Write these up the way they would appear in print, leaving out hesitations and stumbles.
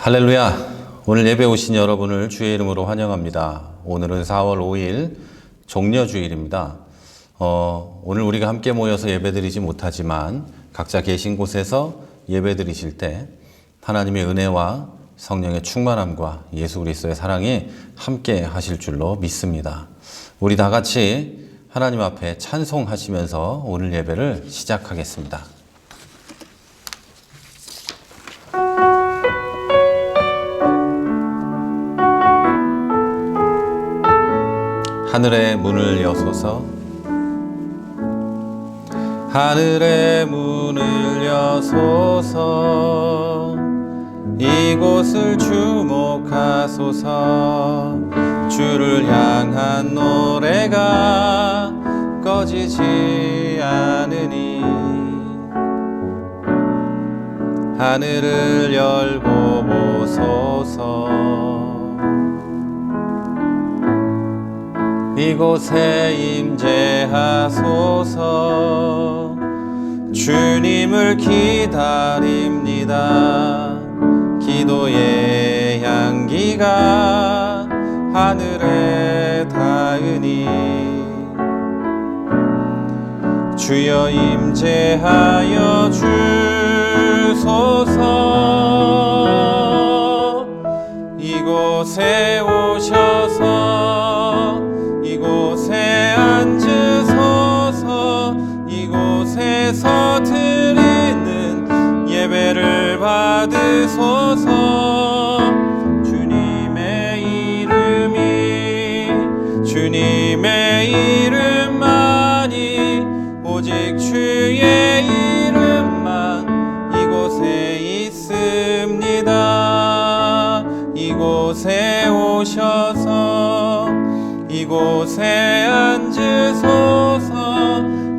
할렐루야. 오늘 예배 오신 여러분을 주의 이름으로 환영합니다. 오늘은 4월 5일 종려주일입니다. 오늘 우리가 함께 모여서 예배드리지 못하지만 각자 계신 곳에서 예배드리실 때 하나님의 은혜와 성령의 충만함과 예수 그리스도의 사랑이 함께 하실 줄로 믿습니다. 우리 다 같이 하나님 앞에 찬송하시면서 오늘 예배를 시작하겠습니다. 하늘의 문을 여소서, 하늘의 문을 여소서, 이곳을 주목하소서. 주를 향한 노래가 꺼지지 않으니 하늘을 열고 보소서. 이곳에 임재하소서. 주님을 기다립니다. 기도의 향기가 하늘에 닿으니 주여 임재하여 주소서. 이곳에 오셔서 이곳에 앉으소서. 이곳에서 드리는 예배를 받으소서. 주님의 주님의 이름만이, 오직 주의 이름만 이곳에 있습니다. 이곳에 오셔서 이곳에 앉으소서.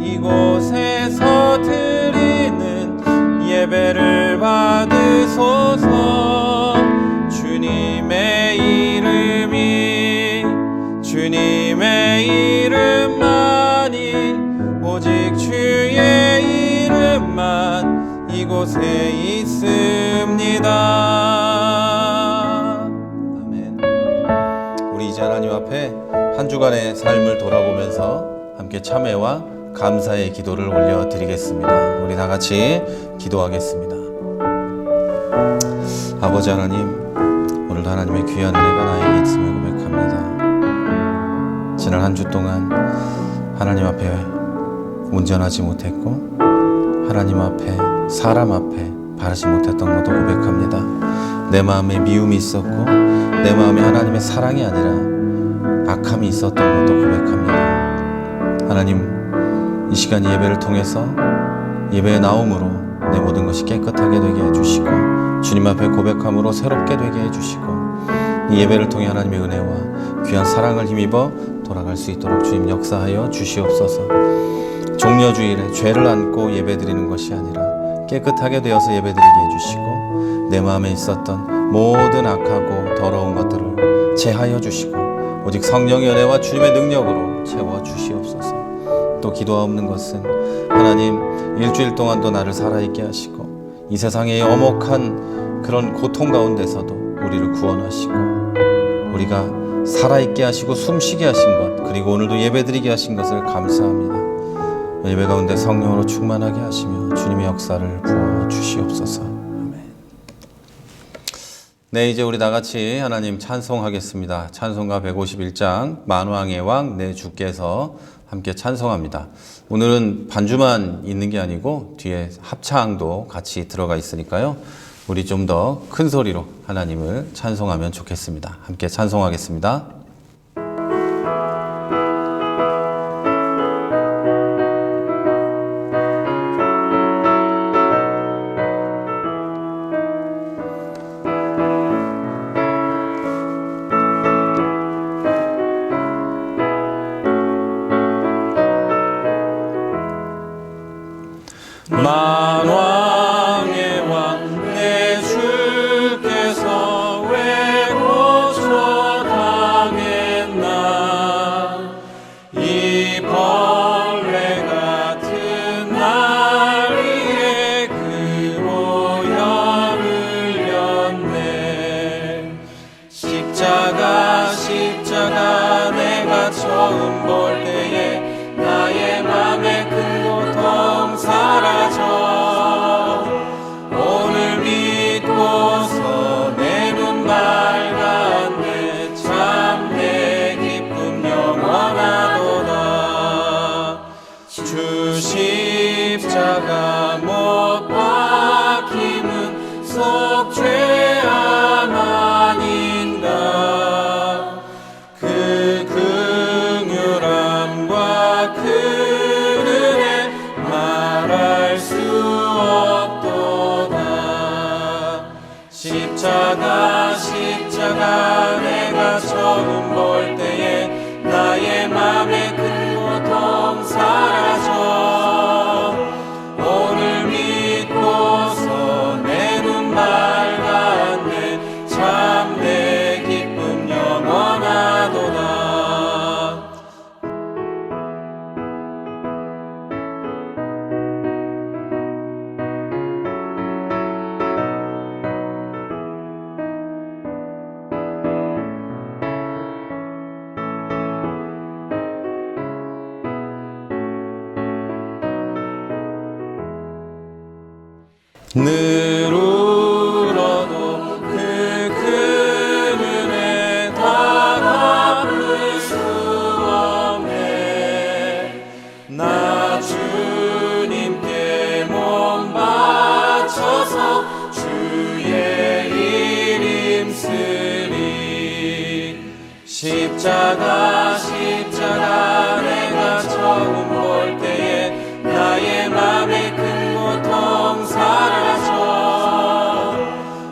이곳에서 드리는 예배를 받으소서. 주님의 이름만이, 오직 주의 이름만 이곳에 있습니다. 아멘. 우리 이제 하나님 앞에 한 주간의 삶을 돌아보면서 함께 참회와 감사의 기도를 올려드리겠습니다. 우리 다 같이 기도하겠습니다. 아버지 하나님, 오늘도 하나님의 귀한 은혜가 나에게 있음을 고백합니다. 지난 한 주 동안 하나님 앞에 온전하지 못했고 하나님 앞에, 사람 앞에 바르지 못했던 것도 고백합니다. 내 마음에 미움이 있었고 내 마음에 하나님의 사랑이 아니라 악함이 있었던 것도 고백합니다. 하나님, 이 시간 예배를 통해서 예배에 나옴으로 내 모든 것이 깨끗하게 되게 해주시고 주님 앞에 고백함으로 새롭게 되게 해주시고 이 예배를 통해 하나님의 은혜와 귀한 사랑을 힘입어 돌아갈 수 있도록 주님 역사하여 주시옵소서. 종려주일에 죄를 안고 예배드리는 것이 아니라 깨끗하게 되어서 예배드리게 해주시고 내 마음에 있었던 모든 악하고 더러운 것들을 제하여 주시고 오직 성령의 은혜와 주님의 능력으로 채워주시옵소서. 또 기도하옵는 것은 하나님, 일주일 동안도 나를 살아있게 하시고 이 세상의 엄혹한 그런 고통 가운데서도 우리를 구원하시고 우리가 살아있게 하시고 숨쉬게 하신 것, 그리고 오늘도 예배드리게 하신 것을 감사합니다. 예배 가운데 성령으로 충만하게 하시며 주님의 역사를 부어주시옵소서. 아멘. 네, 이제 우리 다같이 하나님 찬송하겠습니다. 찬송가 151장 만왕의 왕 내 주께서 함께 찬송합니다. 오늘은 반주만 있는 게 아니고 뒤에 합창도 같이 들어가 있으니까요, 우리 좀 더 큰 소리로 하나님을 찬송하면 좋겠습니다. 함께 찬송하겠습니다. 만왕의 왕 내 주께서 왜 고쳐 당해 십자가 내가 처음 볼 때에 나의 맘의 큰 고통 사라져 오늘 믿고서 내 눈 밝았네 참 내 기쁨 영원하도다. 늘 울어도 그 큰 은혜 다 갚을 수 없네. 나 주님께 몸 바쳐서 주의 일 힘쓰리. 십자가 내가 처음 볼 때에 나의 맘의 큰 고통 사라져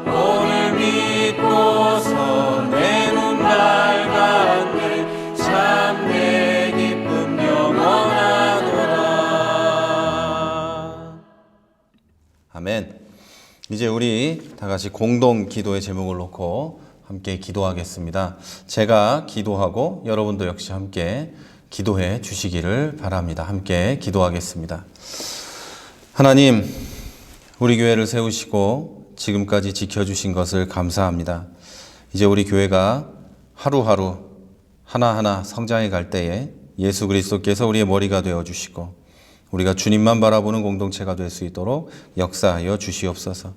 오늘 믿고서 내 눈 밝았네 참 내 기쁨 영원하도다. 아멘. 이제 우리 다 같이 공동 기도의 제목을 놓고 함께 기도하겠습니다. 제가 기도하고 여러분도 역시 함께 기도해 주시기를 바랍니다. 함께 기도하겠습니다. 하나님, 우리 교회를 세우시고 지금까지 지켜주신 것을 감사합니다. 이제 우리 교회가 하루하루 하나하나 성장해 갈 때에 예수 그리스도께서 우리의 머리가 되어주시고 우리가 주님만 바라보는 공동체가 될 수 있도록 역사하여 주시옵소서.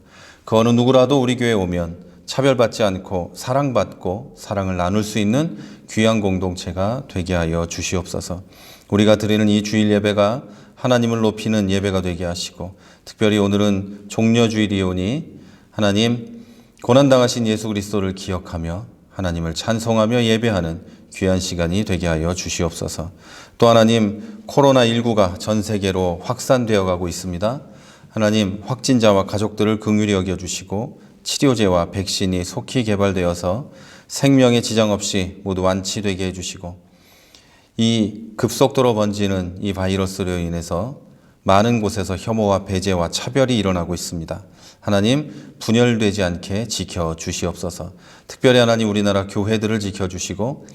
그 어느 누구라도 우리 교회에 오면 차별받지 않고 사랑받고 사랑을 나눌 수 있는 귀한 공동체가 되게 하여 주시옵소서. 우리가 드리는 이 주일 예배가 하나님을 높이는 예배가 되게 하시고 특별히 오늘은 종려주일이오니 하나님 고난당하신 예수 그리스도를 기억하며 하나님을 찬송하며 예배하는 귀한 시간이 되게 하여 주시옵소서. 또 하나님 코로나19가 전 세계로 확산되어 가고 있습니다. 하나님 확진자와 가족들을 긍휼히 여겨주시고 치료제와 백신이 속히 개발되어서 생명에 지장 없이 모두 완치되게 해주시고 이 급속도로 번지는 이 바이러스로 인해서 많은 곳에서 혐오와 배제와 차별이 일어나고 있습니다. 하나님 분열되지 않게 지켜주시옵소서. 특별히 하나님 우리나라 교회들을 지켜주시고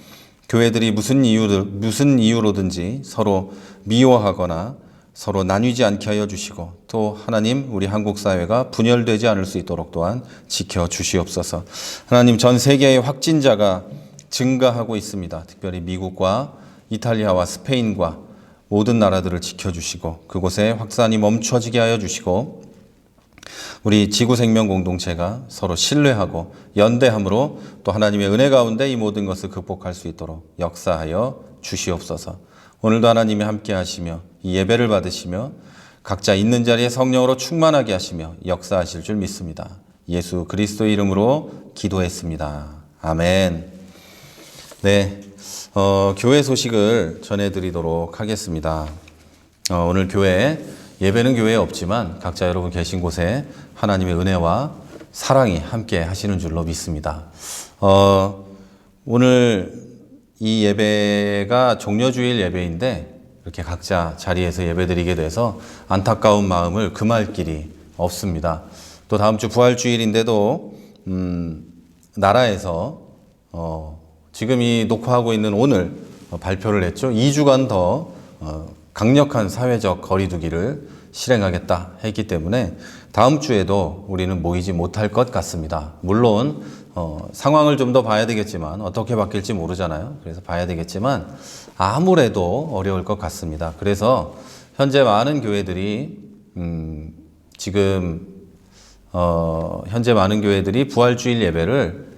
교회들이 무슨 이유로든지 서로 미워하거나 서로 나뉘지 않게 하여 주시고 또 하나님 우리 한국 사회가 분열되지 않을 수 있도록 또한 지켜주시옵소서. 하나님 전 세계의 확진자가 증가하고 있습니다. 특별히 미국과 이탈리아와 스페인과 모든 나라들을 지켜주시고 그곳에 확산이 멈춰지게 하여 주시고 우리 지구생명 공동체가 서로 신뢰하고 연대함으로 또 하나님의 은혜 가운데 이 모든 것을 극복할 수 있도록 역사하여 주시옵소서. 오늘도 하나님이 함께 하시며 이 예배를 받으시며 각자 있는 자리에 성령으로 충만하게 하시며 역사하실 줄 믿습니다. 예수 그리스도의 이름으로 기도했습니다. 아멘. 네, 교회 소식을 전해드리도록 하겠습니다. 오늘 교회 예배는 교회에 없지만 각자 여러분 계신 곳에 하나님의 은혜와 사랑이 함께 하시는 줄로 믿습니다. 오늘 이 예배가 종려주일 예배인데 이렇게 각자 자리에서 예배드리게 돼서 안타까운 마음을 금할 길이 없습니다. 또 다음 주 부활주일인데도 나라에서 지금 이 녹화하고 있는 오늘 발표를 했죠. 2주간 더 강력한 사회적 거리두기를 실행하겠다 했기 때문에 다음 주에도 우리는 모이지 못할 것 같습니다. 물론 상황을 좀 더 봐야 되겠지만 어떻게 바뀔지 모르잖아요. 그래서 봐야 되겠지만 아무래도 어려울 것 같습니다. 그래서 현재 많은 교회들이 현재 많은 교회들이 부활주일 예배를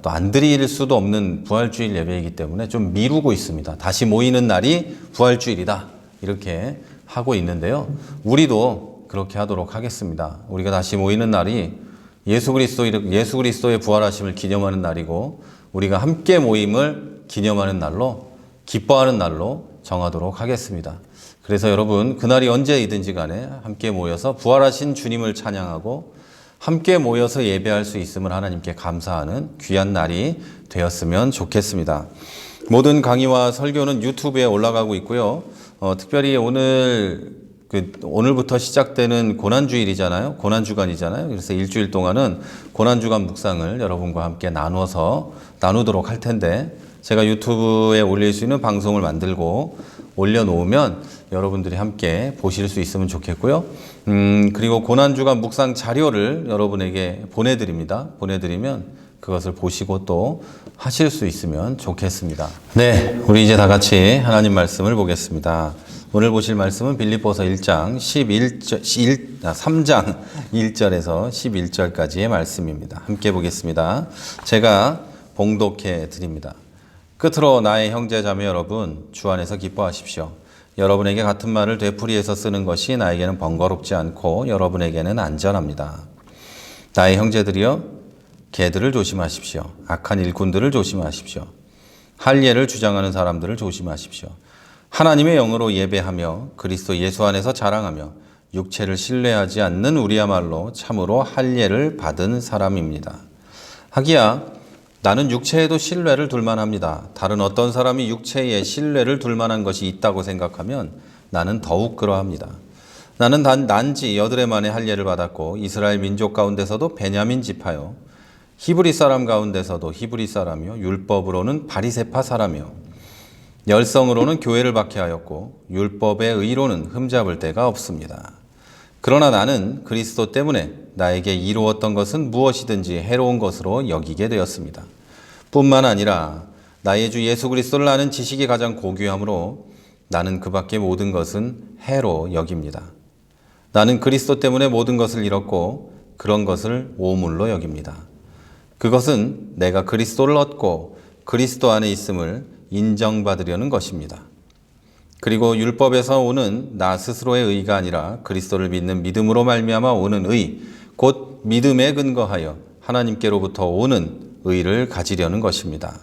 또 안 드릴 수도 없는 부활주일 예배이기 때문에 좀 미루고 있습니다. 다시 모이는 날이 부활주일이다 이렇게 하고 있는데요. 우리도 그렇게 하도록 하겠습니다. 우리가 다시 모이는 날이 예수 그리스도의 부활하심을 기념하는 날이고 우리가 함께 모임을 기념하는 날로 기뻐하는 날로 정하도록 하겠습니다. 그래서 여러분 그날이 언제이든지 간에 함께 모여서 부활하신 주님을 찬양하고 함께 모여서 예배할 수 있음을 하나님께 감사하는 귀한 날이 되었으면 좋겠습니다. 모든 강의와 설교는 유튜브에 올라가고 있고요. 특별히 오늘부터 시작되는 고난주일이잖아요. 고난주간이잖아요. 그래서 일주일 동안은 고난주간 묵상을 여러분과 함께 나누도록 할 텐데, 제가 유튜브에 올릴 수 있는 방송을 만들고 올려놓으면 여러분들이 함께 보실 수 있으면 좋겠고요. 그리고 고난주간 묵상 자료를 여러분에게 보내드립니다. 보내드리면 그것을 보시고 또 하실 수 있으면 좋겠습니다. 네, 우리 이제 다 같이 하나님 말씀을 보겠습니다. 오늘 보실 말씀은 빌립보서 3장 1절에서 11절까지의 말씀입니다. 함께 보겠습니다. 제가 봉독해 드립니다. 끝으로 나의 형제 자매 여러분, 주 안에서 기뻐하십시오. 여러분에게 같은 말을 되풀이해서 쓰는 것이 나에게는 번거롭지 않고 여러분에게는 안전합니다. 나의 형제들이여, 개들을 조심하십시오. 악한 일꾼들을 조심하십시오. 할례를 주장하는 사람들을 조심하십시오. 하나님의 영으로 예배하며 그리스도 예수 안에서 자랑하며 육체를 신뢰하지 않는 우리야말로 참으로 할례를 받은 사람입니다. 하기야 나는 육체에도 신뢰를 둘 만합니다. 다른 어떤 사람이 육체에 신뢰를 둘 만한 것이 있다고 생각하면 나는 더욱 그러합니다. 나는 난지 8해 만에 할례를 받았고 이스라엘 민족 가운데서도 베냐민 지파요, 히브리 사람 가운데서도 히브리 사람이요, 율법으로는 바리새파 사람이요, 열성으로는 교회를 박해하였고 율법의 의로는 흠잡을 데가 없습니다. 그러나 나는 그리스도 때문에 나에게 이루었던 것은 무엇이든지 해로운 것으로 여기게 되었습니다. 뿐만 아니라 나의 주 예수 그리스도를 아는 지식이 가장 고귀하므로 나는 그 밖의 모든 것은 해로 여깁니다. 나는 그리스도 때문에 모든 것을 잃었고 그런 것을 오물로 여깁니다. 그것은 내가 그리스도를 얻고 그리스도 안에 있음을 인정받으려는 것입니다. 그리고 율법에서 오는 나 스스로의 의가 아니라 그리스도를 믿는 믿음으로 말미암아 오는 의, 곧 믿음에 근거하여 하나님께로부터 오는 의를 가지려는 것입니다.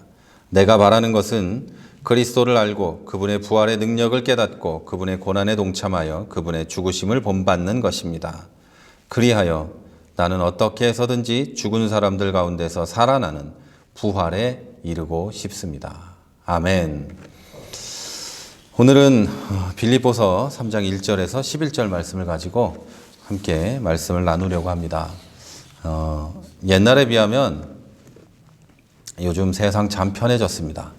내가 바라는 것은 그리스도를 알고 그분의 부활의 능력을 깨닫고 그분의 고난에 동참하여 그분의 죽으심을 본받는 것입니다. 그리하여 나는 어떻게 해서든지 죽은 사람들 가운데서 살아나는 부활에 이르고 싶습니다. 아멘. 오늘은 빌립보서 3장 1절에서 11절 말씀을 가지고 함께 말씀을 나누려고 합니다. 옛날에 비하면 요즘 세상 참 편해졌습니다.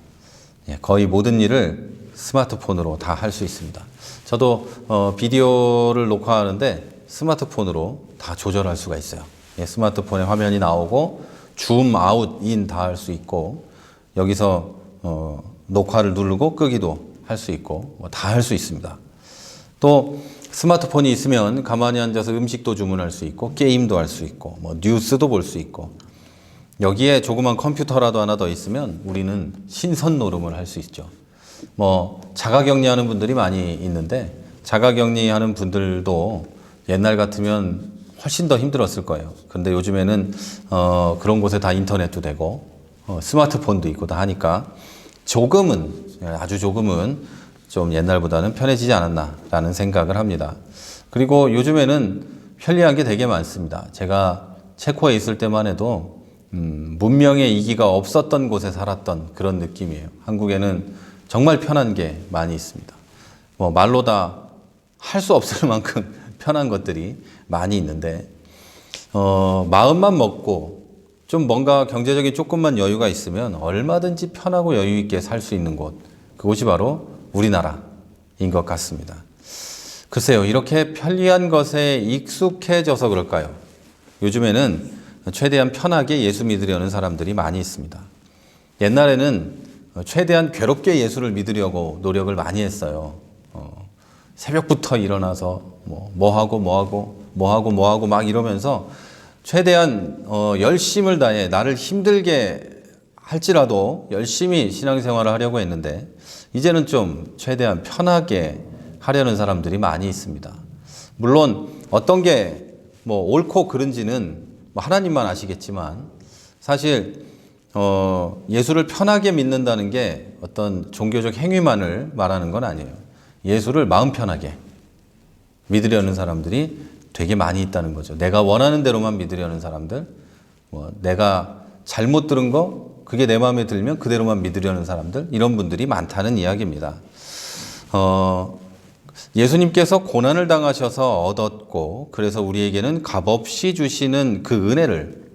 거의 모든 일을 스마트폰으로 다 할 수 있습니다. 저도 비디오를 녹화하는데 스마트폰으로 다 조절할 수가 있어요. 스마트폰에 화면이 나오고 줌, 아웃, 인 다 할 수 있고, 여기서 녹화를 누르고 끄기도 할 수 있고 다 할 수 있습니다. 또 스마트폰이 있으면 가만히 앉아서 음식도 주문할 수 있고 게임도 할 수 있고 뉴스도 볼 수 있고, 여기에 조그만 컴퓨터라도 하나 더 있으면 우리는 신선 노름을 할 수 있죠. 자가격리하는 분들이 많이 있는데 자가격리하는 분들도 옛날 같으면 훨씬 더 힘들었을 거예요. 그런데 요즘에는 그런 곳에 다 인터넷도 되고 스마트폰도 있고 다 하니까 아주 조금은 좀 옛날보다는 편해지지 않았나라는 생각을 합니다. 그리고 요즘에는 편리한 게 되게 많습니다. 제가 체코에 있을 때만 해도 문명의 이기가 없었던 곳에 살았던 그런 느낌이에요. 한국에는 정말 편한 게 많이 있습니다. 말로 다 할 수 없을 만큼 편한 것들이 많이 있는데, 마음만 먹고 좀 뭔가 경제적인 조금만 여유가 있으면 얼마든지 편하고 여유 있게 살 수 있는 곳, 그곳이 바로 우리나라인 것 같습니다. 글쎄요, 이렇게 편리한 것에 익숙해져서 그럴까요? 요즘에는 최대한 편하게 예수 믿으려는 사람들이 많이 있습니다. 옛날에는 최대한 괴롭게 예수를 믿으려고 노력을 많이 했어요. 새벽부터 일어나서 뭐 하고 막 이러면서 최대한 열심을 다해 나를 힘들게 할지라도 열심히 신앙생활을 하려고 했는데, 이제는 좀 최대한 편하게 하려는 사람들이 많이 있습니다. 물론 어떤 게 옳고 그른지는 하나님만 아시겠지만, 사실 예수를 편하게 믿는다는 게 어떤 종교적 행위만을 말하는 건 아니에요. 예수를 마음 편하게 믿으려는 사람들이 되게 많이 있다는 거죠. 내가 원하는 대로만 믿으려는 사람들, 내가 잘못 들은 거 그게 내 마음에 들면 그대로만 믿으려는 사람들, 이런 분들이 많다는 이야기입니다. 예수님께서 고난을 당하셔서 얻었고, 그래서 우리에게는 값없이 주시는 그 은혜를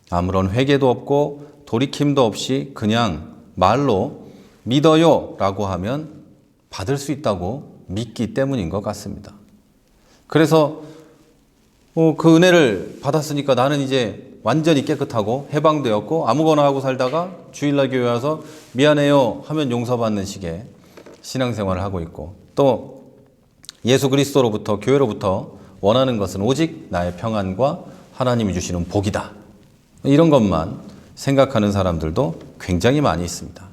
아무런 회개도 없고 돌이킴도 없이 그냥 말로 믿어요 라고 하면 받을 수 있다고 믿기 때문인 것 같습니다. 그래서 그 은혜를 받았으니까 나는 이제 완전히 깨끗하고 해방되었고 아무거나 하고 살다가 주일날 교회 와서 미안해요 하면 용서받는 식의 신앙생활을 하고 있고, 또 예수 그리스도로부터, 교회로부터 원하는 것은 오직 나의 평안과 하나님이 주시는 복이다, 이런 것만 생각하는 사람들도 굉장히 많이 있습니다.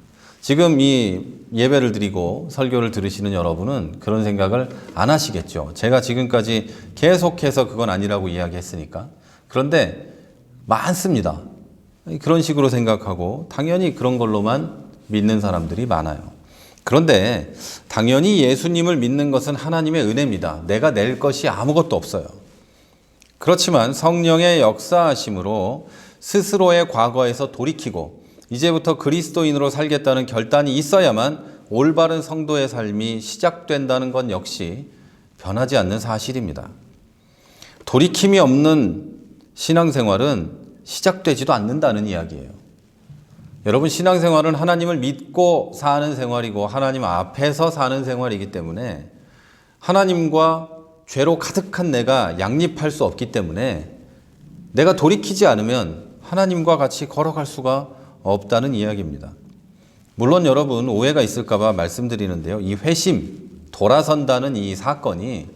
지금 이 예배를 드리고 설교를 들으시는 여러분은 그런 생각을 안 하시겠죠. 제가 지금까지 계속해서 그건 아니라고 이야기했으니까. 그런데 많습니다. 그런 식으로 생각하고 당연히 그런 걸로만 믿는 사람들이 많아요. 그런데 당연히 예수님을 믿는 것은 하나님의 은혜입니다. 내가 낼 것이 아무것도 없어요. 그렇지만 성령의 역사하심으로 스스로의 과거에서 돌이키고 이제부터 그리스도인으로 살겠다는 결단이 있어야만 올바른 성도의 삶이 시작된다는 건 역시 변하지 않는 사실입니다. 돌이킴이 없는 신앙생활은 시작되지도 않는다는 이야기예요. 여러분, 신앙생활은 하나님을 믿고 사는 생활이고 하나님 앞에서 사는 생활이기 때문에 하나님과 죄로 가득한 내가 양립할 수 없기 때문에 내가 돌이키지 않으면 하나님과 같이 걸어갈 수가 없다는 이야기입니다. 물론 여러분 오해가 있을까 봐 말씀드리는데요. 이 회심, 돌아선다는 이 사건이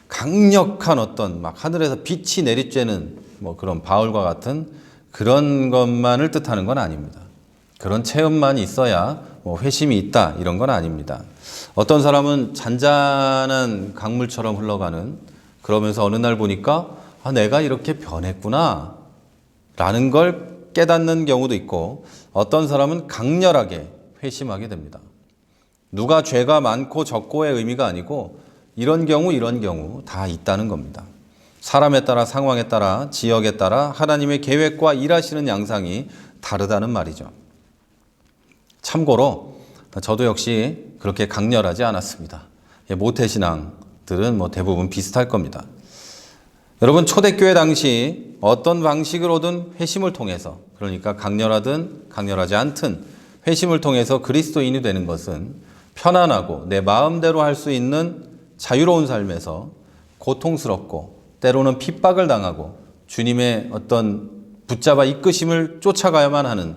강력한 어떤 막 하늘에서 빛이 내리쬐는 그런 바울과 같은 그런 것만을 뜻하는 건 아닙니다. 그런 체험만 있어야 회심이 있다, 이런 건 아닙니다. 어떤 사람은 잔잔한 강물처럼 흘러가는, 그러면서 어느 날 보니까 내가 이렇게 변했구나 라는 걸 깨닫는 경우도 있고, 어떤 사람은 강렬하게 회심하게 됩니다. 누가 죄가 많고 적고의 의미가 아니고 이런 경우 다 있다는 겁니다. 사람에 따라, 상황에 따라, 지역에 따라 하나님의 계획과 일하시는 양상이 다르다는 말이죠. 참고로 저도 역시 그렇게 강렬하지 않았습니다. 모태신앙들은 대부분 비슷할 겁니다. 여러분, 초대교회 당시 어떤 방식으로든 회심을 통해서, 그러니까 강렬하든 강렬하지 않든 회심을 통해서 그리스도인이 되는 것은 편안하고 내 마음대로 할 수 있는 자유로운 삶에서 고통스럽고 때로는 핍박을 당하고 주님의 어떤 붙잡아 이끄심을 쫓아가야만 하는,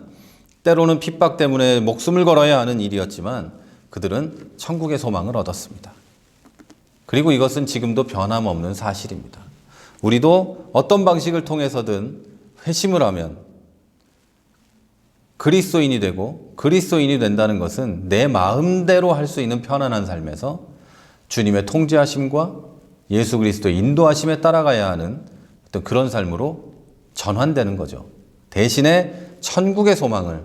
때로는 핍박 때문에 목숨을 걸어야 하는 일이었지만 그들은 천국의 소망을 얻었습니다. 그리고 이것은 지금도 변함없는 사실입니다. 우리도 어떤 방식을 통해서든 회심을 하면 그리스도인이 되고, 그리스도인이 된다는 것은 내 마음대로 할 수 있는 편안한 삶에서 주님의 통제하심과 예수 그리스도의 인도하심에 따라가야 하는 어떤 그런 삶으로 전환되는 거죠. 대신에 천국의 소망을,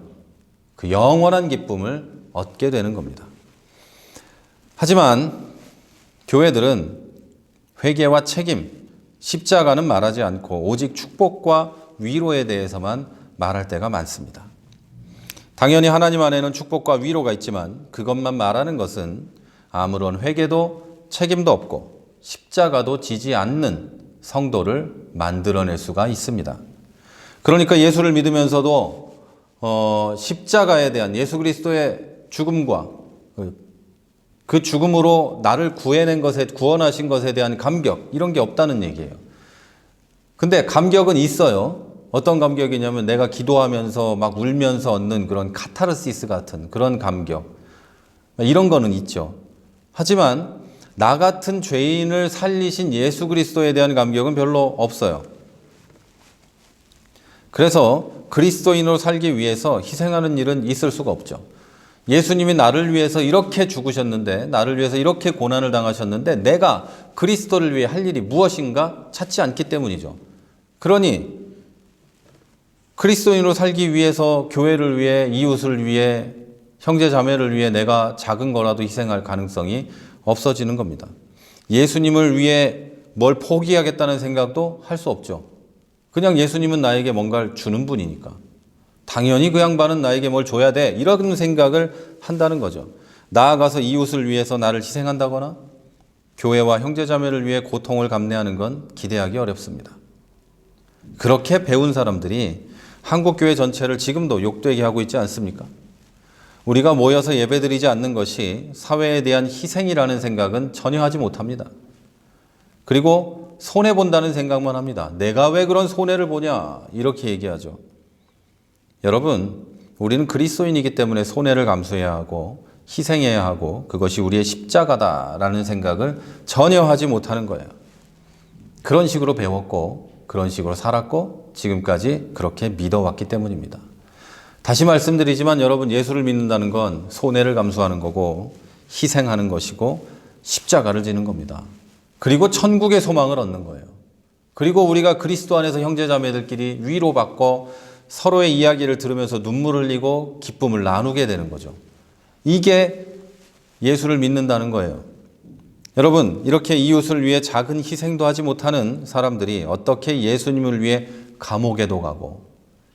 그 영원한 기쁨을 얻게 되는 겁니다. 하지만 교회들은 회개와 책임, 십자가는 말하지 않고 오직 축복과 위로에 대해서만 말할 때가 많습니다. 당연히 하나님 안에는 축복과 위로가 있지만 그것만 말하는 것은 아무런 회개도 책임도 없고 십자가도 지지 않는 성도를 만들어낼 수가 있습니다. 그러니까 예수를 믿으면서도 십자가에 대한 예수 그리스도의 죽음과 그 죽음으로 나를 구원하신 것에 대한 감격, 이런 게 없다는 얘기예요. 근데 감격은 있어요. 어떤 감격이냐면 내가 기도하면서 막 울면서 얻는 그런 카타르시스 같은 그런 감격, 이런 거는 있죠. 하지만 나 같은 죄인을 살리신 예수 그리스도에 대한 감격은 별로 없어요. 그래서 그리스도인으로 살기 위해서 희생하는 일은 있을 수가 없죠. 예수님이 나를 위해서 이렇게 죽으셨는데, 나를 위해서 이렇게 고난을 당하셨는데 내가 그리스도를 위해 할 일이 무엇인가 찾지 않기 때문이죠. 그러니 그리스도인으로 살기 위해서 교회를 위해, 이웃을 위해, 형제 자매를 위해 내가 작은 거라도 희생할 가능성이 없어지는 겁니다. 예수님을 위해 뭘 포기하겠다는 생각도 할 수 없죠. 그냥 예수님은 나에게 뭔가를 주는 분이니까. 당연히 그 양반은 나에게 뭘 줘야 돼. 이런 생각을 한다는 거죠. 나아가서 이웃을 위해서 나를 희생한다거나 교회와 형제자매를 위해 고통을 감내하는 건 기대하기 어렵습니다. 그렇게 배운 사람들이 한국교회 전체를 지금도 욕되게 하고 있지 않습니까? 우리가 모여서 예배드리지 않는 것이 사회에 대한 희생이라는 생각은 전혀 하지 못합니다. 그리고 손해본다는 생각만 합니다. 내가 왜 그런 손해를 보냐 이렇게 얘기하죠. 여러분, 우리는 그리스도인이기 때문에 손해를 감수해야 하고 희생해야 하고 그것이 우리의 십자가다라는 생각을 전혀 하지 못하는 거예요. 그런 식으로 배웠고 그런 식으로 살았고 지금까지 그렇게 믿어왔기 때문입니다. 다시 말씀드리지만 여러분, 예수를 믿는다는 건 손해를 감수하는 거고 희생하는 것이고 십자가를 지는 겁니다. 그리고 천국의 소망을 얻는 거예요. 그리고 우리가 그리스도 안에서 형제자매들끼리 위로받고 서로의 이야기를 들으면서 눈물을 흘리고 기쁨을 나누게 되는 거죠. 이게 예수를 믿는다는 거예요. 여러분, 이렇게 이웃을 위해 작은 희생도 하지 못하는 사람들이 어떻게 예수님을 위해 감옥에도 가고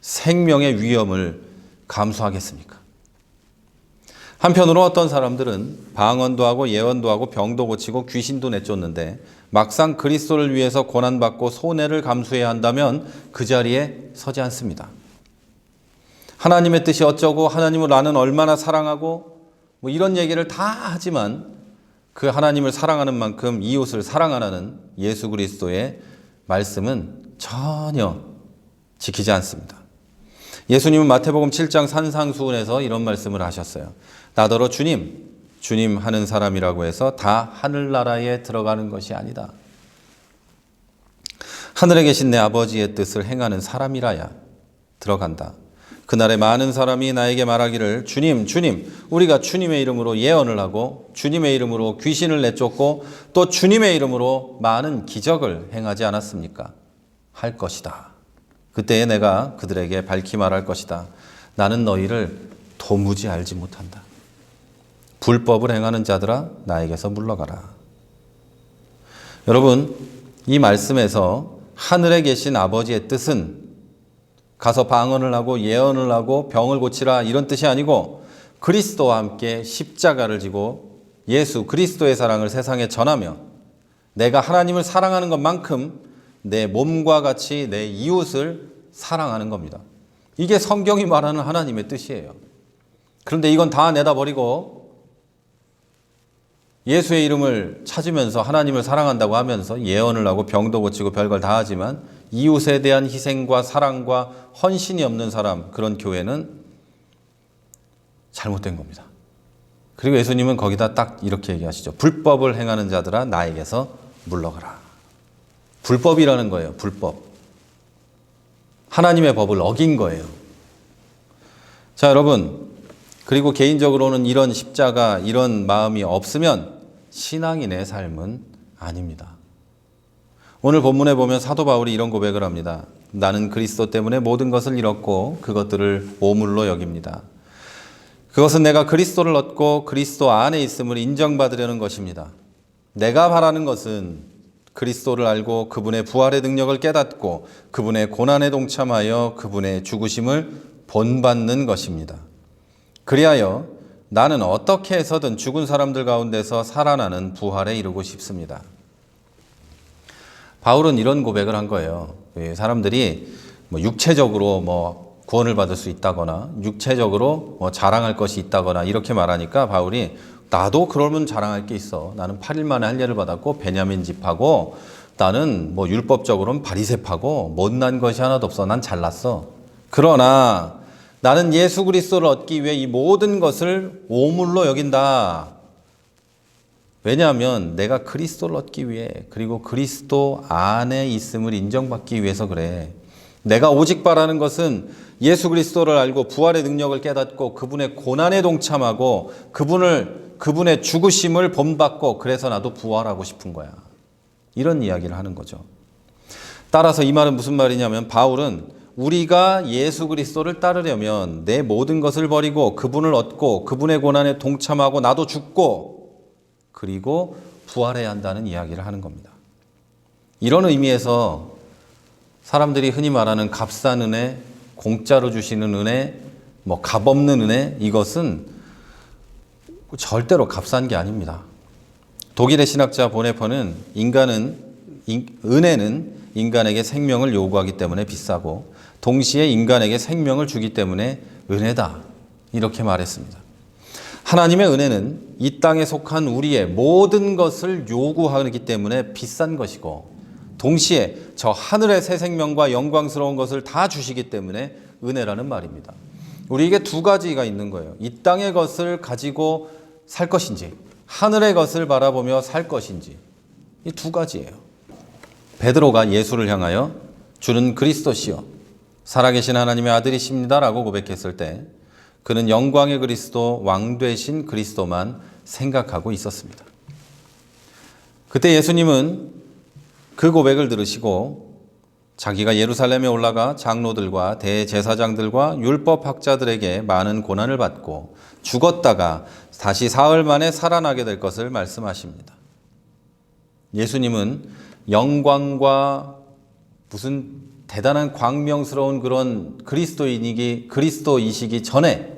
생명의 위험을 감수하겠습니까? 한편으로 어떤 사람들은 방언도 하고 예언도 하고 병도 고치고 귀신도 내쫓는데 막상 그리스도를 위해서 고난받고 손해를 감수해야 한다면 그 자리에 서지 않습니다. 하나님의 뜻이 어쩌고 하나님을 나는 얼마나 사랑하고 뭐 이런 얘기를 다 하지만 그 하나님을 사랑하는 만큼 이웃을 사랑하라는 예수 그리스도의 말씀은 전혀 지키지 않습니다. 예수님은 마태복음 7장 산상수훈에서 이런 말씀을 하셨어요. 나더러 주님 하는 사람이라고 해서 다 하늘나라에 들어가는 것이 아니다. 하늘에 계신 내 아버지의 뜻을 행하는 사람이라야 들어간다. 그날에 많은 사람이 나에게 말하기를 주님, 우리가 주님의 이름으로 예언을 하고 주님의 이름으로 귀신을 내쫓고 또 주님의 이름으로 많은 기적을 행하지 않았습니까? 할 것이다. 그때에 내가 그들에게 밝히 말할 것이다. 나는 너희를 도무지 알지 못한다. 불법을 행하는 자들아, 나에게서 물러가라. 여러분, 이 말씀에서 하늘에 계신 아버지의 뜻은 가서 방언을 하고 예언을 하고 병을 고치라 이런 뜻이 아니고 그리스도와 함께 십자가를 지고 예수 그리스도의 사랑을 세상에 전하며 내가 하나님을 사랑하는 것만큼 내 몸과 같이 내 이웃을 사랑하는 겁니다. 이게 성경이 말하는 하나님의 뜻이에요. 그런데 이건 다 내다버리고 예수의 이름을 찾으면서 하나님을 사랑한다고 하면서 예언을 하고 병도 고치고 별걸 다 하지만 이웃에 대한 희생과 사랑과 헌신이 없는 사람, 그런 교회는 잘못된 겁니다. 그리고 예수님은 거기다 딱 이렇게 얘기하시죠. 불법을 행하는 자들아 나에게서 물러가라. 불법이라는 거예요. 불법. 하나님의 법을 어긴 거예요. 자, 여러분, 그리고 개인적으로는 이런 십자가, 이런 마음이 없으면 신앙인의 삶은 아닙니다. 오늘 본문에 보면 사도 바울이 이런 고백을 합니다. 나는 그리스도 때문에 모든 것을 잃었고 그것들을 오물로 여깁니다. 그것은 내가 그리스도를 얻고 그리스도 안에 있음을 인정받으려는 것입니다. 내가 바라는 것은 그리스도를 알고 그분의 부활의 능력을 깨닫고 그분의 고난에 동참하여 그분의 죽으심을 본받는 것입니다. 그리하여 나는 어떻게 해서든 죽은 사람들 가운데서 살아나는 부활에 이르고 싶습니다. 바울은 이런 고백을 한 거예요. 사람들이 육체적으로 구원을 받을 수 있다거나 육체적으로 자랑할 것이 있다거나 이렇게 말하니까 바울이 나도 그러면 자랑할 게 있어. 나는 8일 만에 할례를 받았고 베냐민 집하고 나는 율법적으로는 바리새파고 못난 것이 하나도 없어. 난 잘났어. 그러나 나는 예수 그리스도를 얻기 위해 이 모든 것을 오물로 여긴다. 왜냐하면 내가 그리스도를 얻기 위해 그리고 그리스도 안에 있음을 인정받기 위해서 그래. 내가 오직 바라는 것은 예수 그리스도를 알고 부활의 능력을 깨닫고 그분의 고난에 동참하고 그분의 죽으심을 본받고 그래서 나도 부활하고 싶은 거야. 이런 이야기를 하는 거죠. 따라서 이 말은 무슨 말이냐면 바울은 우리가 예수 그리스도를 따르려면 내 모든 것을 버리고 그분을 얻고 그분의 고난에 동참하고 나도 죽고 그리고 부활해야 한다는 이야기를 하는 겁니다. 이런 의미에서 사람들이 흔히 말하는 값싼 은혜, 공짜로 주시는 은혜, 값없는 은혜, 이것은 절대로 값싼 게 아닙니다. 독일의 신학자 보네퍼는 은혜는 인간에게 생명을 요구하기 때문에 비싸고 동시에 인간에게 생명을 주기 때문에 은혜다, 이렇게 말했습니다. 하나님의 은혜는 이 땅에 속한 우리의 모든 것을 요구하기 때문에 비싼 것이고 동시에 저 하늘의 새 생명과 영광스러운 것을 다 주시기 때문에 은혜라는 말입니다. 우리에게 두 가지가 있는 거예요. 이 땅의 것을 가지고 살 것인지 하늘의 것을 바라보며 살 것인지, 이 두 가지예요. 베드로가 예수를 향하여 주는 그리스도시요 살아계신 하나님의 아들이십니다 라고 고백했을 때 그는 영광의 그리스도, 왕 되신 그리스도만 생각하고 있었습니다. 그때 예수님은 그 고백을 들으시고 자기가 예루살렘에 올라가 장로들과 대제사장들과 율법학자들에게 많은 고난을 받고 죽었다가 다시 사흘 만에 살아나게 될 것을 말씀하십니다. 예수님은 영광과 무슨 대단한 광명스러운 그런 그리스도이시기 전에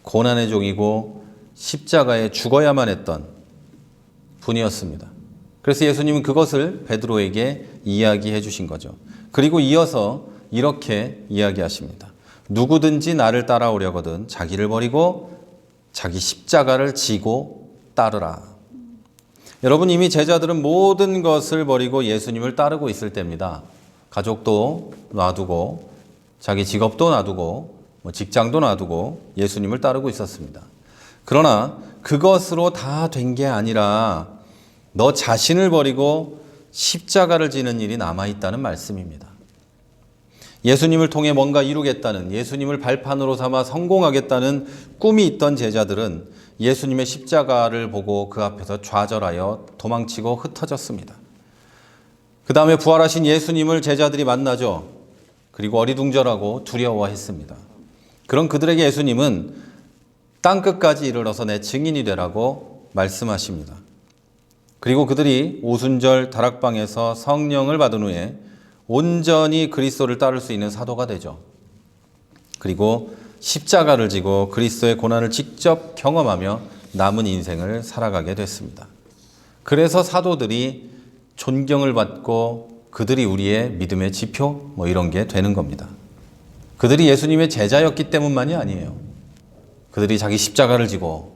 고난의 종이고 십자가에 죽어야만 했던 분이었습니다. 그래서 예수님은 그것을 베드로에게 이야기해 주신 거죠. 그리고 이어서 이렇게 이야기하십니다. 누구든지 나를 따라오려거든 자기를 버리고 자기 십자가를 지고 따르라. 여러분, 이미 제자들은 모든 것을 버리고 예수님을 따르고 있을 때입니다. 가족도 놔두고 자기 직업도 놔두고 직장도 놔두고 예수님을 따르고 있었습니다. 그러나 그것으로 다 된 게 아니라 너 자신을 버리고 십자가를 지는 일이 남아있다는 말씀입니다. 예수님을 통해 뭔가 이루겠다는, 예수님을 발판으로 삼아 성공하겠다는 꿈이 있던 제자들은 예수님의 십자가를 보고 그 앞에서 좌절하여 도망치고 흩어졌습니다. 그 다음에 부활하신 예수님을 제자들이 만나죠. 그리고 어리둥절하고 두려워했습니다. 그런 그들에게 예수님은 땅끝까지 이르러서 내 증인이 되라고 말씀하십니다. 그리고 그들이 오순절 다락방에서 성령을 받은 후에 온전히 그리스도를 따를 수 있는 사도가 되죠. 그리고 십자가를 지고 그리스도의 고난을 직접 경험하며 남은 인생을 살아가게 됐습니다. 그래서 사도들이 존경을 받고 그들이 우리의 믿음의 지표 이런 게 되는 겁니다. 그들이 예수님의 제자였기 때문만이 아니에요. 그들이 자기 십자가를 지고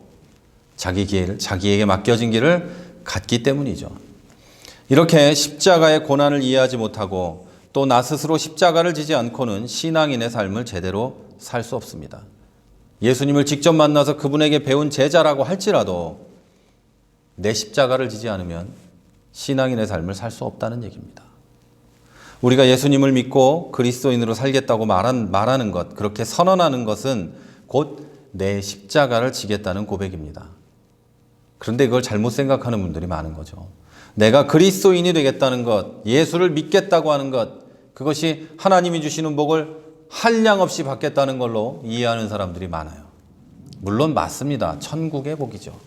자기에게 맡겨진 길을 갔기 때문이죠. 이렇게 십자가의 고난을 이해하지 못하고 또 나 스스로 십자가를 지지 않고는 신앙인의 삶을 제대로 살 수 없습니다. 예수님을 직접 만나서 그분에게 배운 제자라고 할지라도 내 십자가를 지지 않으면 신앙인의 삶을 살 수 없다는 얘기입니다. 우리가 예수님을 믿고 그리스도인으로 살겠다고 말하는 것, 그렇게 선언하는 것은 곧 내 십자가를 지겠다는 고백입니다. 그런데 이걸 잘못 생각하는 분들이 많은 거죠. 내가 그리스도인이 되겠다는 것, 예수를 믿겠다고 하는 것, 그것이 하나님이 주시는 복을 한량없이 받겠다는 걸로 이해하는 사람들이 많아요. 물론 맞습니다. 천국의 복이죠.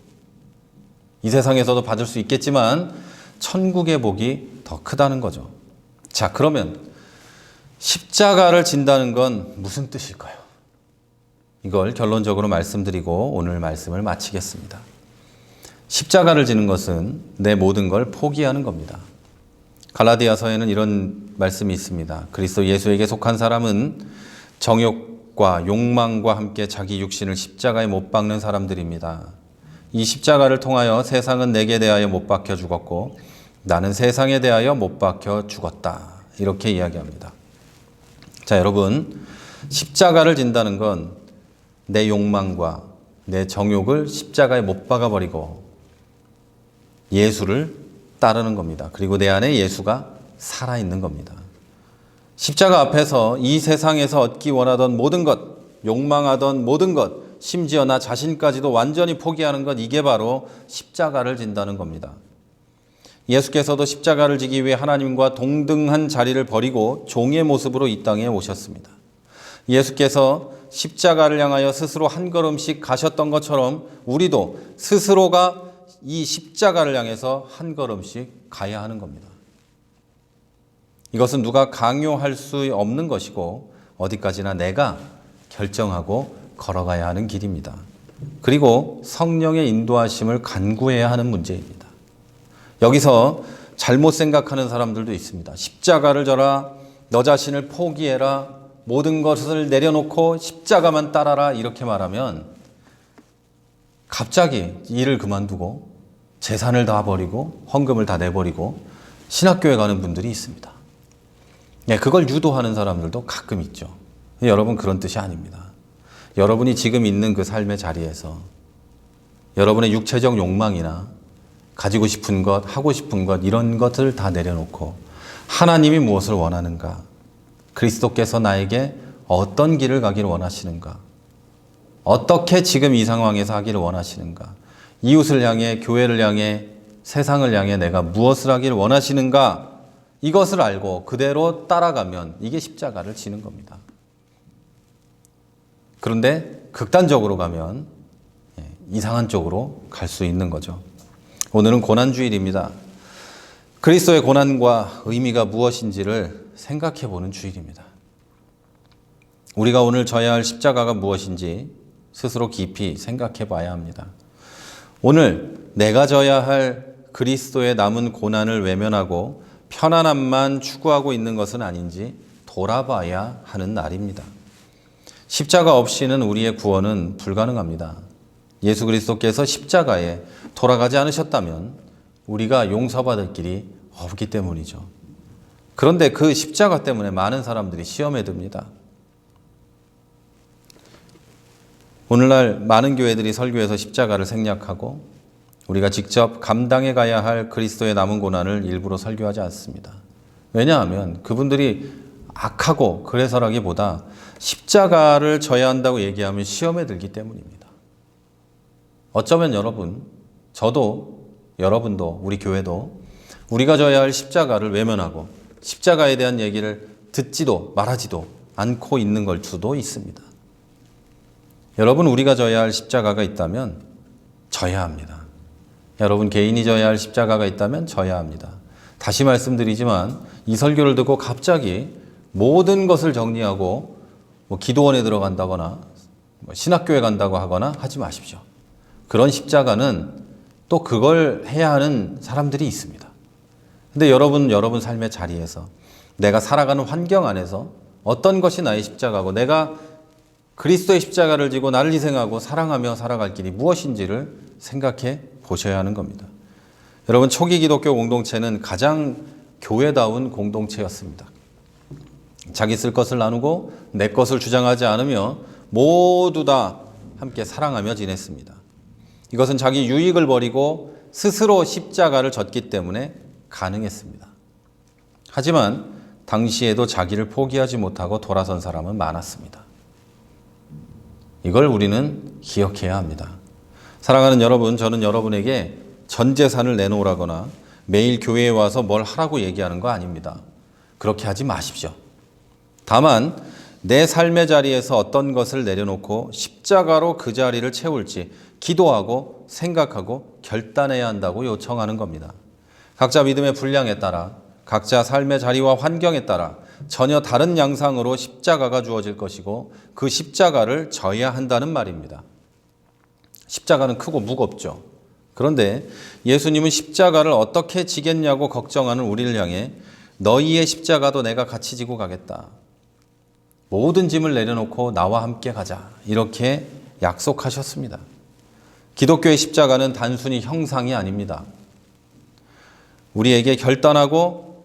이 세상에서도 받을 수 있겠지만 천국의 복이 더 크다는 거죠. 자, 그러면 십자가를 진다는 건 무슨 뜻일까요? 이걸 결론적으로 말씀드리고 오늘 말씀을 마치겠습니다. 십자가를 지는 것은 내 모든 걸 포기하는 겁니다. 갈라디아서에는 이런 말씀이 있습니다. 그리스도 예수에게 속한 사람은 정욕과 욕망과 함께 자기 육신을 십자가에 못 박는 사람들입니다. 이 십자가를 통하여 세상은 내게 대하여 못 박혀 죽었고 나는 세상에 대하여 못 박혀 죽었다. 이렇게 이야기합니다. 자, 여러분, 십자가를 진다는 건 내 욕망과 내 정욕을 십자가에 못 박아버리고 예수를 따르는 겁니다. 그리고 내 안에 예수가 살아있는 겁니다. 십자가 앞에서 이 세상에서 얻기 원하던 모든 것, 욕망하던 모든 것, 심지어 나 자신까지도 완전히 포기하는 것, 이게 바로 십자가를 진다는 겁니다. 예수께서도 십자가를 지기 위해 하나님과 동등한 자리를 버리고 종의 모습으로 이 땅에 오셨습니다. 예수께서 십자가를 향하여 스스로 한 걸음씩 가셨던 것처럼 우리도 스스로가 이 십자가를 향해서 한 걸음씩 가야 하는 겁니다. 이것은 누가 강요할 수 없는 것이고 어디까지나 내가 결정하고 걸어가야 하는 길입니다. 그리고 성령의 인도하심을 간구해야 하는 문제입니다. 여기서 잘못 생각하는 사람들도 있습니다. 십자가를 져라, 너 자신을 포기해라, 모든 것을 내려놓고 십자가만 따라라 이렇게 말하면 갑자기 일을 그만두고 재산을 다 버리고 헌금을 다 내버리고 신학교에 가는 분들이 있습니다. 그걸 유도하는 사람들도 가끔 있죠. 여러분, 그런 뜻이 아닙니다. 여러분이 지금 있는 그 삶의 자리에서 여러분의 육체적 욕망이나 가지고 싶은 것, 하고 싶은 것, 이런 것을 다 내려놓고 하나님이 무엇을 원하는가, 그리스도께서 나에게 어떤 길을 가기를 원하시는가, 어떻게 지금 이 상황에서 하기를 원하시는가, 이웃을 향해, 교회를 향해, 세상을 향해 내가 무엇을 하기를 원하시는가, 이것을 알고 그대로 따라가면 이게 십자가를 지는 겁니다. 그런데 극단적으로 가면 이상한 쪽으로 갈 수 있는 거죠. 오늘은 고난주일입니다. 그리스도의 고난과 의미가 무엇인지를 생각해 보는 주일입니다. 우리가 오늘 져야 할 십자가가 무엇인지 스스로 깊이 생각해 봐야 합니다. 오늘 내가 져야 할 그리스도의 남은 고난을 외면하고 편안함만 추구하고 있는 것은 아닌지 돌아봐야 하는 날입니다. 십자가 없이는 우리의 구원은 불가능합니다. 예수 그리스도께서 십자가에 돌아가지 않으셨다면 우리가 용서받을 길이 없기 때문이죠. 그런데 그 십자가 때문에 많은 사람들이 시험에 듭니다. 오늘날 많은 교회들이 설교에서 십자가를 생략하고 우리가 직접 감당해 가야 할 그리스도의 남은 고난을 일부러 설교하지 않습니다. 왜냐하면 그분들이 악하고 그래서라기보다 십자가를 져야 한다고 얘기하면 시험에 들기 때문입니다. 어쩌면 여러분, 저도, 여러분도, 우리 교회도 우리가 져야 할 십자가를 외면하고 십자가에 대한 얘기를 듣지도 말하지도 않고 있는 걸 수도 있습니다. 여러분, 우리가 져야 할 십자가가 있다면 져야 합니다. 여러분 개인이 져야 할 십자가가 있다면 져야 합니다. 다시 말씀드리지만 이 설교를 듣고 갑자기 모든 것을 정리하고 기도원에 들어간다거나 신학교에 간다고 하거나 하지 마십시오. 그런 십자가는 또 그걸 해야 하는 사람들이 있습니다. 근데 여러분 삶의 자리에서 내가 살아가는 환경 안에서 어떤 것이 나의 십자가고 내가 그리스도의 십자가를 지고 나를 희생하고 사랑하며 살아갈 길이 무엇인지를 생각해 보셔야 하는 겁니다. 여러분, 초기 기독교 공동체는 가장 교회다운 공동체였습니다. 자기 쓸 것을 나누고 내 것을 주장하지 않으며 모두 다 함께 사랑하며 지냈습니다. 이것은 자기 유익을 버리고 스스로 십자가를 졌기 때문에 가능했습니다. 하지만 당시에도 자기를 포기하지 못하고 돌아선 사람은 많았습니다. 이걸 우리는 기억해야 합니다. 사랑하는 여러분, 저는 여러분에게 전 재산을 내놓으라거나 매일 교회에 와서 뭘 하라고 얘기하는 거 아닙니다. 그렇게 하지 마십시오. 다만 내 삶의 자리에서 어떤 것을 내려놓고 십자가로 그 자리를 채울지 기도하고 생각하고 결단해야 한다고 요청하는 겁니다. 각자 믿음의 분량에 따라, 각자 삶의 자리와 환경에 따라 전혀 다른 양상으로 십자가가 주어질 것이고 그 십자가를 져야 한다는 말입니다. 십자가는 크고 무겁죠. 그런데 예수님은 십자가를 어떻게 지겠냐고 걱정하는 우리를 향해 너희의 십자가도 내가 같이 지고 가겠다. 모든 짐을 내려놓고 나와 함께 가자. 이렇게 약속하셨습니다. 기독교의 십자가는 단순히 형상이 아닙니다. 우리에게 결단하고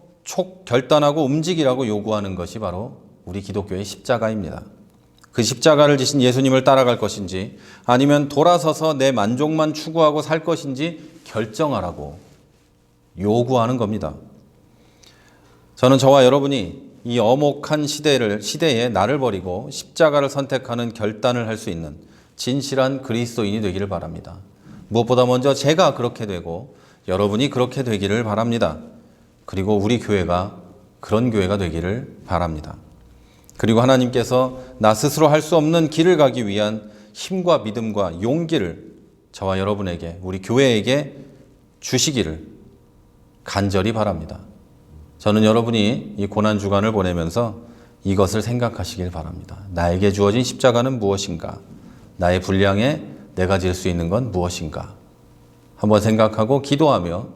움직이라고 요구하는 것이 바로 우리 기독교의 십자가입니다. 그 십자가를 지신 예수님을 따라갈 것인지 아니면 돌아서서 내 만족만 추구하고 살 것인지 결정하라고 요구하는 겁니다. 저는 저와 여러분이 이 엄혹한 시대에 나를 버리고 십자가를 선택하는 결단을 할 수 있는 진실한 그리스도인이 되기를 바랍니다. 무엇보다 먼저 제가 그렇게 되고 여러분이 그렇게 되기를 바랍니다. 그리고 우리 교회가 그런 교회가 되기를 바랍니다. 그리고 하나님께서 나 스스로 할 수 없는 길을 가기 위한 힘과 믿음과 용기를 저와 여러분에게, 우리 교회에게 주시기를 간절히 바랍니다. 저는 여러분이 이 고난주간을 보내면서 이것을 생각하시길 바랍니다. 나에게 주어진 십자가는 무엇인가? 나의 분량에 내가 질 수 있는 건 무엇인가? 한번 생각하고 기도하며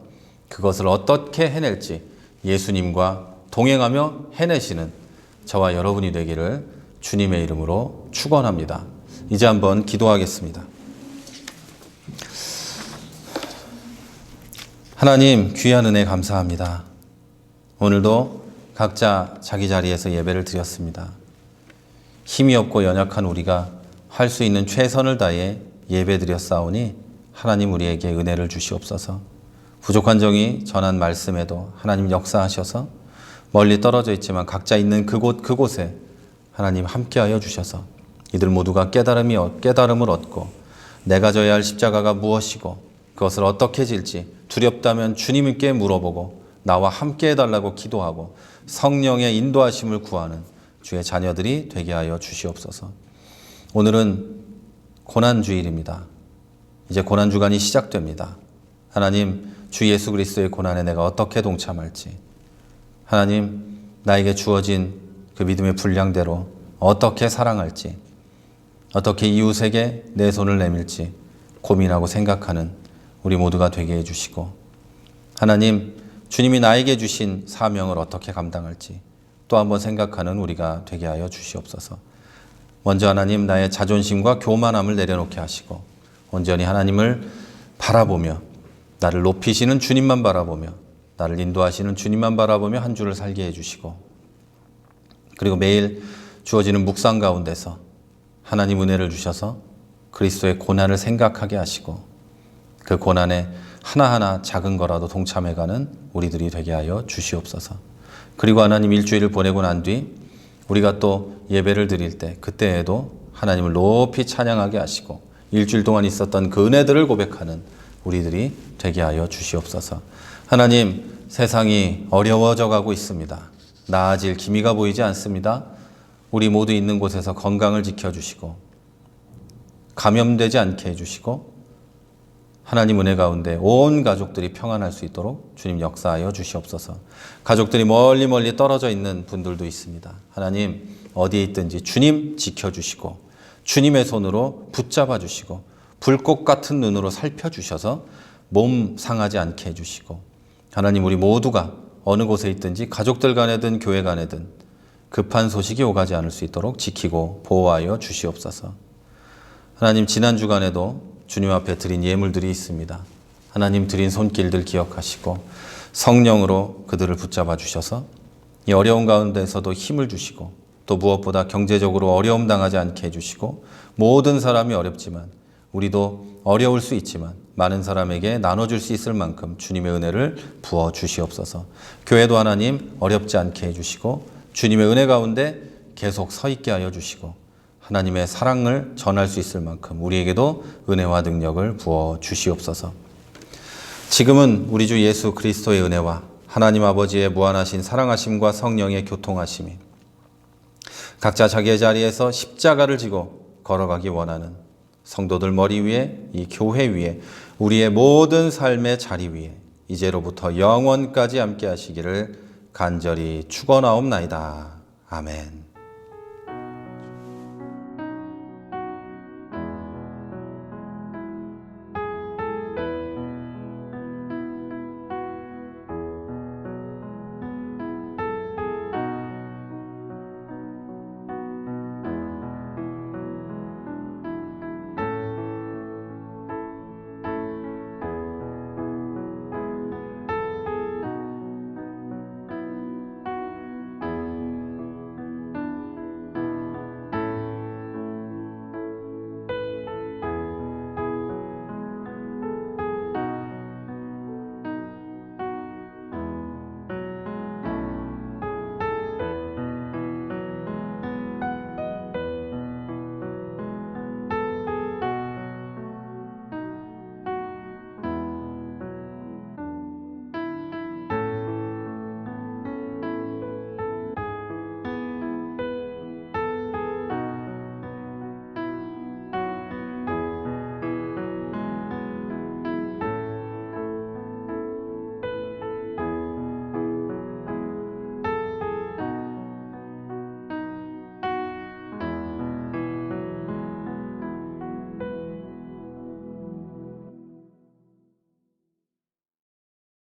그것을 어떻게 해낼지 예수님과 동행하며 해내시는 저와 여러분이 되기를 주님의 이름으로 축원합니다. 이제 한번 기도하겠습니다. 하나님, 귀한 은혜 감사합니다. 오늘도 각자 자기 자리에서 예배를 드렸습니다. 힘이 없고 연약한 우리가 할 수 있는 최선을 다해 예배 드렸사오니 하나님 우리에게 은혜를 주시옵소서. 부족한 정이 전한 말씀에도 하나님 역사하셔서 멀리 떨어져 있지만 각자 있는 그곳에 하나님 함께하여 주셔서 이들 모두가 깨달음을 얻고 내가 져야 할 십자가가 무엇이고 그것을 어떻게 질지 두렵다면 주님께 물어보고 나와 함께 해달라고 기도하고 성령의 인도하심을 구하는 주의 자녀들이 되게 하여 주시옵소서. 오늘은 고난주일입니다. 이제 고난주간이 시작됩니다. 하나님, 주 예수 그리스도의 고난에 내가 어떻게 동참할지, 하나님, 나에게 주어진 그 믿음의 분량대로 어떻게 사랑할지, 어떻게 이웃에게 내 손을 내밀지 고민하고 생각하는 우리 모두가 되게 해주시고, 하나님, 주님이 나에게 주신 사명을 어떻게 감당할지 또 한번 생각하는 우리가 되게 하여 주시옵소서. 먼저 하나님, 나의 자존심과 교만함을 내려놓게 하시고 온전히 하나님을 바라보며 나를 높이시는 주님만 바라보며 나를 인도하시는 주님만 바라보며 한 주를 살게 해주시고, 그리고 매일 주어지는 묵상 가운데서 하나님 은혜를 주셔서 그리스도의 고난을 생각하게 하시고 그 고난에 하나하나 작은 거라도 동참해가는 우리들이 되게 하여 주시옵소서. 그리고 하나님, 일주일을 보내고 난 뒤 우리가 또 예배를 드릴 때 그때에도 하나님을 높이 찬양하게 하시고 일주일 동안 있었던 그 은혜들을 고백하는 우리들이 되게 하여 주시옵소서. 하나님, 세상이 어려워져 가고 있습니다. 나아질 기미가 보이지 않습니다. 우리 모두 있는 곳에서 건강을 지켜주시고 감염되지 않게 해주시고 하나님 은혜 가운데 온 가족들이 평안할 수 있도록 주님 역사하여 주시옵소서. 가족들이 멀리 떨어져 있는 분들도 있습니다. 하나님, 어디에 있든지 주님 지켜주시고 주님의 손으로 붙잡아 주시고 불꽃 같은 눈으로 살펴주셔서 몸 상하지 않게 해주시고, 하나님, 우리 모두가 어느 곳에 있든지 가족들 간에든 교회 간에든 급한 소식이 오가지 않을 수 있도록 지키고 보호하여 주시옵소서. 하나님, 지난 주간에도 주님 앞에 드린 예물들이 있습니다. 하나님, 드린 손길들 기억하시고 성령으로 그들을 붙잡아 주셔서 이 어려운 가운데서도 힘을 주시고 또 무엇보다 경제적으로 어려움 당하지 않게 해주시고, 모든 사람이 어렵지만 우리도 어려울 수 있지만 많은 사람에게 나눠줄 수 있을 만큼 주님의 은혜를 부어 주시옵소서. 교회도 하나님 어렵지 않게 해주시고 주님의 은혜 가운데 계속 서 있게 하여 주시고 하나님의 사랑을 전할 수 있을 만큼 우리에게도 은혜와 능력을 부어 주시옵소서. 지금은 우리 주 예수 그리스도의 은혜와 하나님 아버지의 무한하신 사랑하심과 성령의 교통하심이 각자 자기의 자리에서 십자가를 지고 걸어가기 원하는 성도들 머리 위에, 이 교회 위에, 우리의 모든 삶의 자리 위에 이제로부터 영원까지 함께 하시기를 간절히 축원하옵나이다. 아멘.